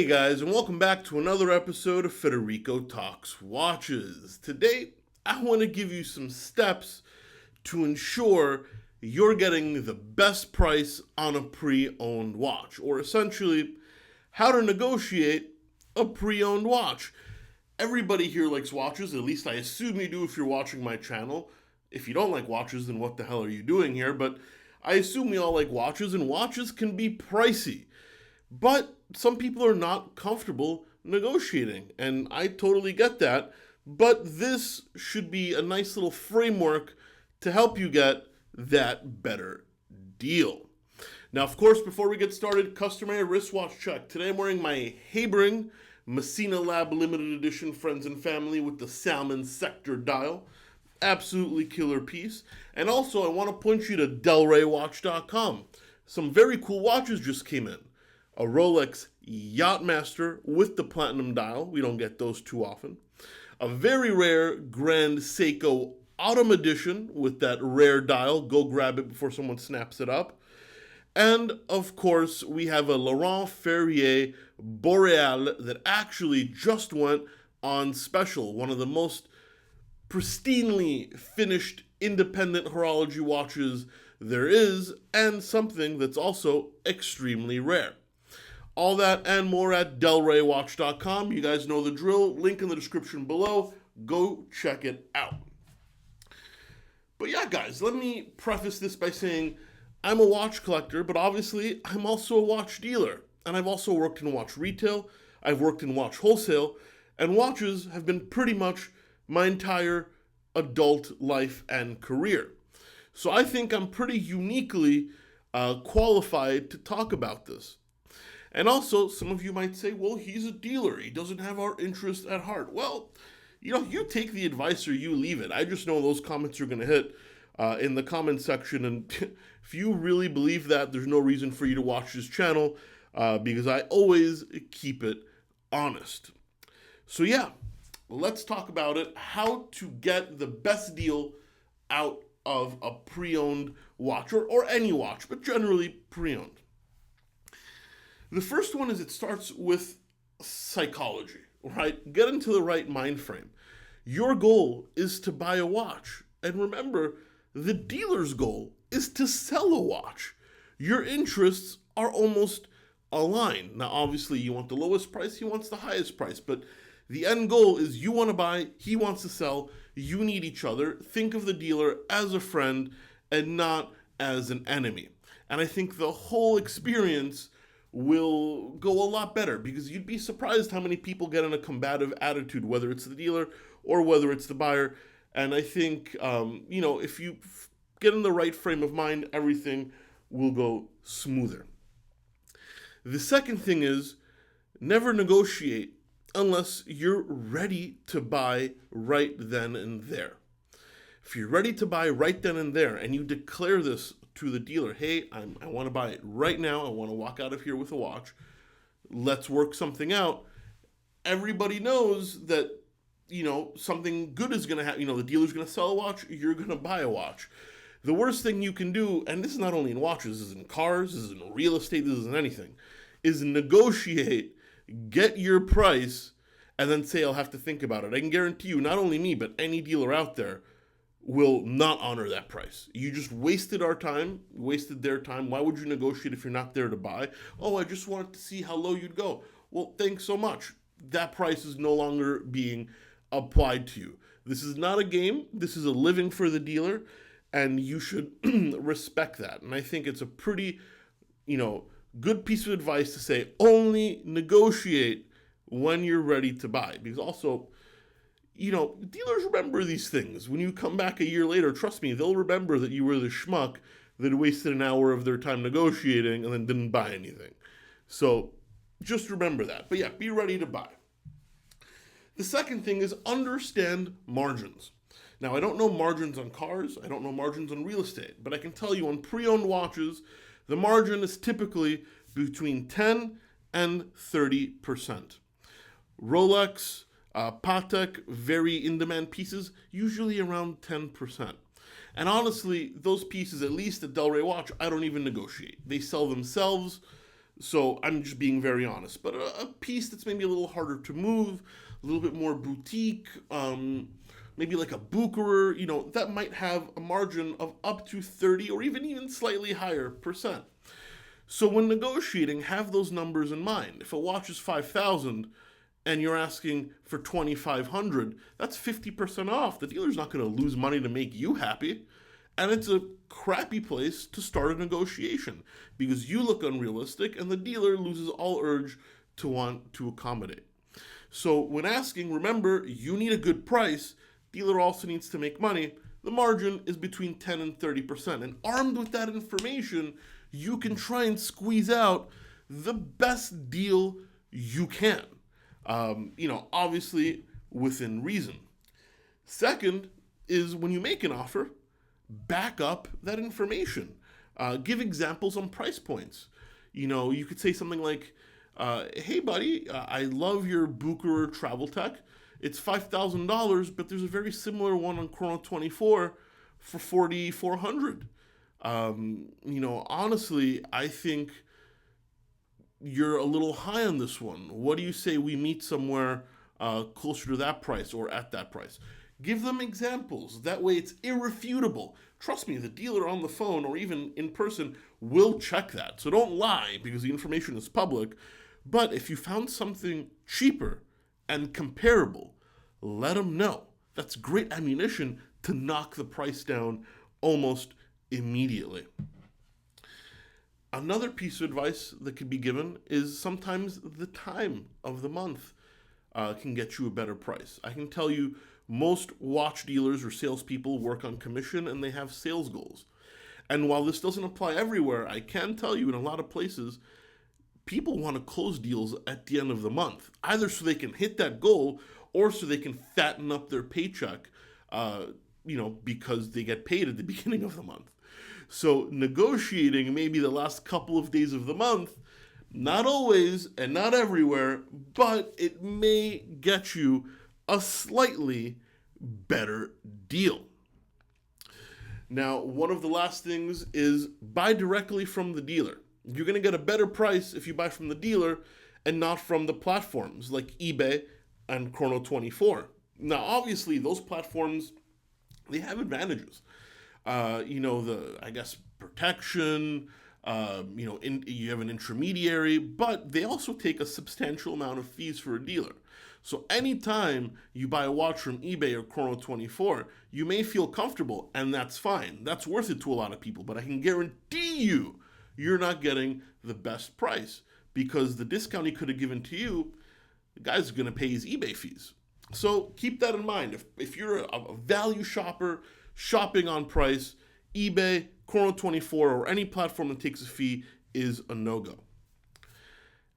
guys, and welcome back to another episode of Federico Talks Watches. Today, I want to give you some steps to ensure you're getting the best price on a pre-owned watch, or essentially, how to negotiate a pre-owned watch. Everybody here likes watches, at least I assume you do if you're watching my channel. If you don't like watches, then what the hell are you doing here? But I assume we all like watches, and watches can be pricey. But some people are not comfortable negotiating, and I totally get that. But this should be a nice little framework to help you get that better deal. Now, of course, before we get started, customary wristwatch check. Today I'm wearing my Habring Messina Lab limited edition Friends and Family with the Salmon Sector dial. Absolutely killer piece. And also, I want to point you to delraywatch.com. Some very cool watches just came in. A Rolex Yachtmaster with the platinum dial. We don't get those too often. A very rare Grand Seiko Autumn Edition with that rare dial. Go grab it before someone snaps it up. And, of course, we have a Laurent Ferrier Boreal that actually just went on special. One of the most pristinely finished independent horology watches there is, and something that's also extremely rare. All that and more at delraywatch.com. You guys know the drill. Link in the description below. Go check it out. But yeah, guys, let me preface this by saying I'm a watch collector, but obviously I'm also a watch dealer. And I've also worked in watch retail. I've worked in watch wholesale. And watches have been pretty much my entire adult life and career. So I think I'm pretty uniquely qualified to talk about this. And also, some of you might say, well, he's a dealer. He doesn't have our interest at heart. Well, you take the advice or you leave it. I just know those comments are going to hit in the comment section. And if you really believe that, there's no reason for you to watch this channel because I always keep it honest. So yeah, let's talk about it. How to get the best deal out of a pre-owned watch or any watch, but generally pre-owned. The first one is it starts with psychology, right? Get into the right mind frame. Your goal is to buy a watch. And remember, the dealer's goal is to sell a watch. Your interests are almost aligned. Now, obviously, you want the lowest price, he wants the highest price. But the end goal is you want to buy, he wants to sell, you need each other. Think of the dealer as a friend and not as an enemy. And I think the whole experience will go a lot better because you'd be surprised how many people get in a combative attitude, whether it's the dealer or whether it's the buyer. And I think, if you get in the right frame of mind, everything will go smoother. The second thing is never negotiate unless you're ready to buy right then and there. If you're ready to buy right then and there and you declare this to the dealer, hey, I want to buy it right now. I want to walk out of here with a watch. Let's work something out. Everybody knows that, something good is going to happen. The dealer's going to sell a watch. You're going to buy a watch. The worst thing you can do, and this is not only in watches, this is in cars, this is in real estate, this is in anything, is negotiate, get your price, and then say, I'll have to think about it. I can guarantee you, not only me, but any dealer out there will not honor that price. You just wasted our time, wasted their time. Why would you negotiate if you're not there to buy? Oh, I just wanted to see how low you'd go. Well, thanks so much. That price is no longer being applied to you. This is not a game. This is a living for the dealer, and you should respect that. And I think it's a pretty, good piece of advice to say only negotiate when you're ready to buy. Because also, dealers remember these things. When you come back a year later, trust me, they'll remember that you were the schmuck that wasted an hour of their time negotiating and then didn't buy anything. So just remember that. But yeah, be ready to buy. The second thing is understand margins. Now, I don't know margins on cars. I don't know margins on real estate. But I can tell you on pre-owned watches, the margin is typically between 10 and 30%. Rolex, Patek, very in-demand pieces, usually around 10%. And honestly, those pieces, at least at Delray Watch, I don't even negotiate. They sell themselves. So I'm just being very honest. But a piece that's maybe a little harder to move, a little bit more boutique, maybe like a Bucherer, that might have a margin of up to 30 or even slightly higher percent. So when negotiating, have those numbers in mind. If a watch is 5,000 and you're asking for 2,500, that's 50% off. The dealer's not going to lose money to make you happy. And it's a crappy place to start a negotiation because you look unrealistic and the dealer loses all urge to want to accommodate. So when asking, remember, you need a good price. Dealer also needs to make money. The margin is between 10 and 30%. And armed with that information, you can try and squeeze out the best deal you can. Obviously within reason. Second is when you make an offer, back up that information. Give examples on price points. You could say something like, hey buddy, I love your Bucherer Travel Tech. It's $5,000, but there's a very similar one on Chrono 24 for $4,400. Honestly, I think you're a little high on this one. What do you say we meet somewhere closer to that price or at that price? Give them examples. That way it's irrefutable. Trust me, the dealer on the phone or even in person will check that. So don't lie because the information is public. But if you found something cheaper and comparable, let them know. That's great ammunition to knock the price down almost immediately. Another piece of advice that could be given is sometimes the time of the month can get you a better price. I can tell you most watch dealers or salespeople work on commission and they have sales goals. And while this doesn't apply everywhere, I can tell you in a lot of places, people want to close deals at the end of the month, either so they can hit that goal or so they can fatten up their paycheck, because they get paid at the beginning of the month. So negotiating maybe the last couple of days of the month, not always and not everywhere, but it may get you a slightly better deal. Now, one of the last things is buy directly from the dealer. You're going to get a better price if you buy from the dealer and not from the platforms like eBay and Chrono 24. Now, obviously, those platforms, they have advantages. Protection, you have an intermediary, but they also take a substantial amount of fees for a dealer. So anytime you buy a watch from eBay or Chrono 24, you may feel comfortable, and that's fine. That's worth it to a lot of people, but I can guarantee you're not getting the best price because the discount he could have given to you, the guy's going to pay his eBay fees. So keep that in mind. If you're a value shopper, shopping on price, eBay, Chrono 24, or any platform that takes a fee is a no-go.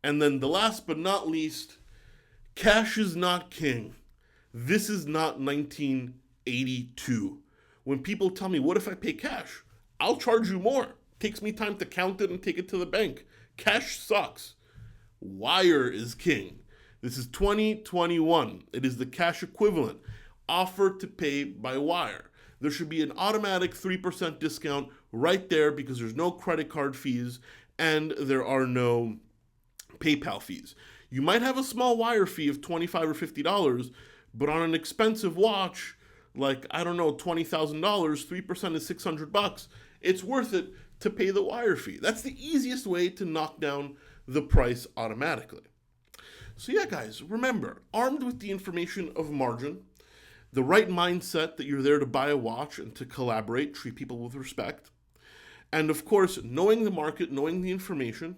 And then the last but not least, cash is not king. This is not 1982. When people tell me, what if I pay cash? I'll charge you more. It takes me time to count it and take it to the bank. Cash sucks. Wire is king. This is 2021. It is the cash equivalent. Offer to pay by wire. There should be an automatic 3% discount right there because there's no credit card fees and there are no PayPal fees. You might have a small wire fee of $25 or $50, but on an expensive watch, like, $20,000, 3% is $600. It's worth it to pay the wire fee. That's the easiest way to knock down the price automatically. So yeah, guys, remember, armed with the information of margin, the right mindset that you're there to buy a watch and to collaborate, treat people with respect, and of course, knowing the market, knowing the information,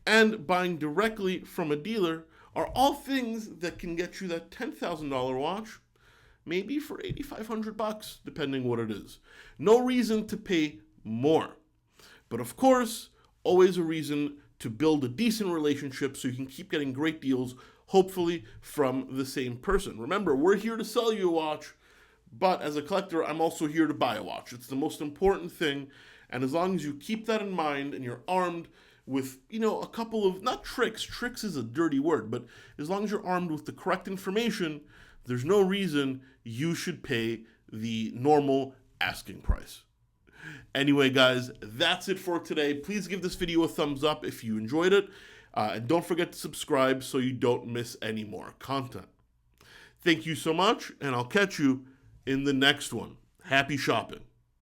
and buying directly from a dealer are all things that can get you that $10,000 watch, maybe for $8,500, depending what it is. No reason to pay more. But of course, always a reason to build a decent relationship so you can keep getting great deals, hopefully from the same person. Remember, we're here to sell you a watch, but as a collector, I'm also here to buy a watch. It's the most important thing, and as long as you keep that in mind and you're armed with, a couple of, not tricks is a dirty word, but as long as you're armed with the correct information, there's no reason you should pay the normal asking price. Anyway, guys, that's it for today. Please give this video a thumbs up if you enjoyed it. And don't forget to subscribe so you don't miss any more content. Thank you so much, and I'll catch you in the next one. Happy shopping.